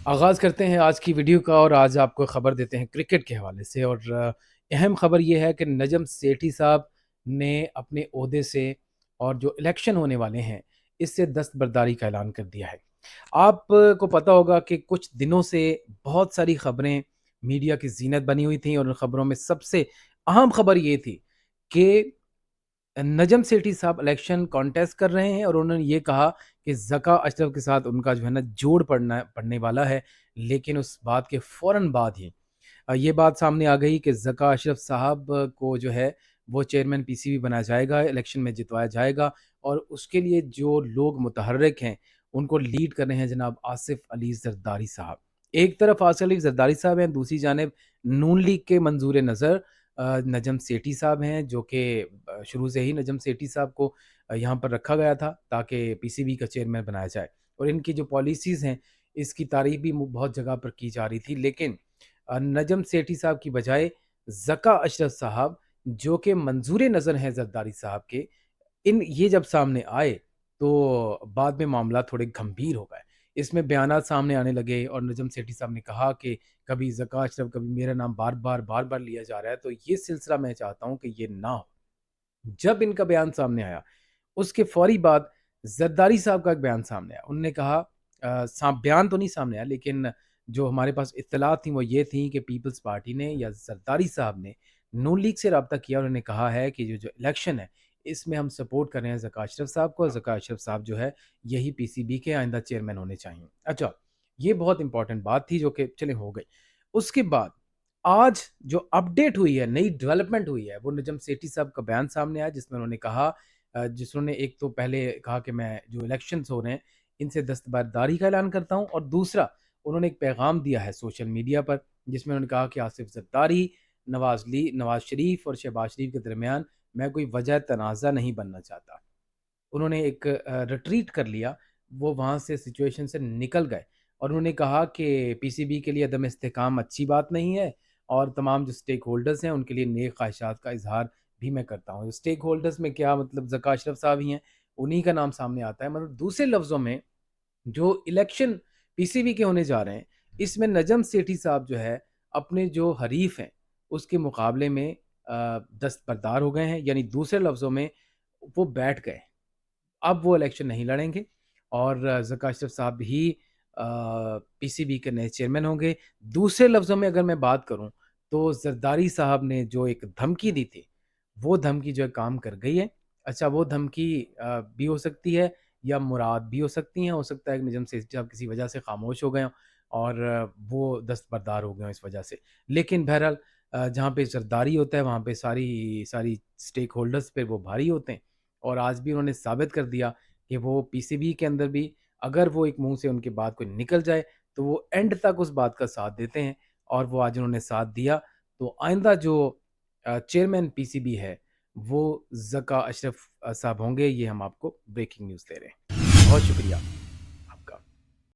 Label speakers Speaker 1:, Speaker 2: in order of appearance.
Speaker 1: آغاز کرتے ہیں آج کی ویڈیو کا، اور آج آپ کو خبر دیتے ہیں کرکٹ کے حوالے سے۔ اور اہم خبر یہ ہے کہ نجم سیٹھی صاحب نے اپنے عہدے سے اور جو الیکشن ہونے والے ہیں اس سے دستبرداری کا اعلان کر دیا ہے۔ آپ کو پتہ ہوگا کہ کچھ دنوں سے بہت ساری خبریں میڈیا کی زینت بنی ہوئی تھیں، اور ان خبروں میں سب سے اہم خبر یہ تھی کہ نجم سیٹھی صاحب الیکشن کانٹیسٹ کر رہے ہیں، اور انہوں نے یہ کہا کہ ذکا اشرف کے ساتھ ان کا جو ہے نا جوڑ پڑنے والا ہے۔ لیکن اس بات کے فوراً بعد ہی یہ بات سامنے آ گئی کہ ذکا اشرف صاحب کو جو ہے وہ چیئرمین پی سی بی بنایا جائے گا، الیکشن میں جتوایا جائے گا، اور اس کے لیے جو لوگ متحرک ہیں ان کو لیڈ کر رہے ہیں جناب آصف علی زرداری صاحب۔ ایک طرف آصف علی زرداری صاحب ہیں، دوسری جانب نون لیگ کے منظور نظر نجم سیٹھی صاحب ہیں، جو کہ شروع سے ہی نجم سیٹھی صاحب کو یہاں پر رکھا گیا تھا تاکہ پی سی بی کا چیئرمین بنایا جائے، اور ان کی جو پالیسیز ہیں اس کی تعریف بھی بہت جگہ پر کی جا رہی تھی۔ لیکن نجم سیٹھی صاحب کی بجائے ذکا اشرف صاحب، جو کہ منظور نظر ہیں زرداری صاحب کے، یہ جب سامنے آئے تو بعد میں معاملات تھوڑے گھمبیر ہو گئے۔ اس میں بیانات سامنے آنے لگے، اور نجم سیٹھی صاحب نے کہا کہ کبھی ذکا اشرف، کبھی میرا نام بار بار لیا جا رہا ہے، تو یہ سلسلہ میں چاہتا ہوں کہ یہ نہ ہو۔ جب ان کا بیان سامنے آیا اس کے فوری بعد زرداری صاحب کا ایک بیان سامنے آیا۔ انہوں نے کہا بیان تو نہیں سامنے آیا، لیکن جو ہمارے پاس اطلاعات تھیں وہ یہ تھیں کہ پیپلز پارٹی نے یا زرداری صاحب نے نون لیگ سے رابطہ کیا، اور انہوں نے کہا ہے کہ جو الیکشن ہے اس میں ہم سپورٹ کر رہے ہیں ذکا اشرف صاحب کو، اور ذکا اشرف صاحب جو ہے یہی پی سی بی کے آئندہ چیئرمین ہونے چاہیے۔ اچھا، یہ بہت امپورٹنٹ بات تھی جو کہ چلے ہو گئی۔ اس کے بعد آج جو اپڈیٹ ہوئی ہے، نئی ڈیولپمنٹ ہوئی ہے، وہ نجم سیٹھی صاحب کا بیان سامنے آیا، جس میں انہوں نے کہا نے ایک تو پہلے کہا کہ میں جو الیکشنز ہو رہے ہیں ان سے دستبرداری کا اعلان کرتا ہوں، اور دوسرا انہوں نے ایک پیغام دیا ہے سوشل میڈیا پر، جس میں انہوں نے کہا کہ آصف زرداری، نواز شریف اور شہباز شریف کے درمیان میں کوئی وجہ تنازع نہیں بننا چاہتا۔ انہوں نے ایک ریٹریٹ کر لیا، وہ وہاں سے سچویشن سے نکل گئے، اور انہوں نے کہا کہ پی سی بی کے لیے عدم استحکام اچھی بات نہیں ہے، اور تمام جو سٹیک ہولڈرز ہیں ان کے لیے نیک خواہشات کا اظہار بھی میں کرتا ہوں۔ سٹیک ہولڈرز میں کیا مطلب؟ ذکا اشرف صاحب ہی ہیں، انہی کا نام سامنے آتا ہے۔ مطلب دوسرے لفظوں میں جو الیکشن پی سی بی کے ہونے جا رہے ہیں اس میں نجم سیٹھی صاحب جو ہے اپنے جو حریف ہیں اس کے مقابلے میں دستبردار ہو گئے ہیں، یعنی دوسرے لفظوں میں وہ بیٹھ گئے، اب وہ الیکشن نہیں لڑیں گے، اور ذکا اشرف صاحب ہی پی سی بی کے نئے چیئرمین ہوں گے۔ دوسرے لفظوں میں اگر میں بات کروں تو زرداری صاحب نے جو ایک دھمکی دی تھی وہ دھمکی جو ہے کام کر گئی ہے۔ اچھا، وہ دھمکی بھی ہو سکتی ہے یا مراد بھی ہو سکتی ہیں، ہو سکتا ہے کہ نجم سیٹھی صاحب کسی وجہ سے خاموش ہو گئے ہوں اور وہ دستبردار ہو گئے ہوں اس وجہ سے۔ لیکن بہرحال جہاں پہ زرداری ہوتا ہے وہاں پہ ساری سٹیک ہولڈرز پہ وہ بھاری ہوتے ہیں، اور آج بھی انہوں نے ثابت کر دیا کہ وہ پی سی بی کے اندر بھی اگر وہ ایک منہ سے ان کے بات کوئی نکل جائے تو وہ اینڈ تک اس بات کا ساتھ دیتے ہیں، اور وہ آج انہوں نے ساتھ دیا۔ تو آئندہ جو چیئرمین پی سی بی ہے وہ ذکا اشرف صاحب ہوں گے۔ یہ ہم آپ کو بریکنگ نیوز دے رہے ہیں۔ بہت شکریہ۔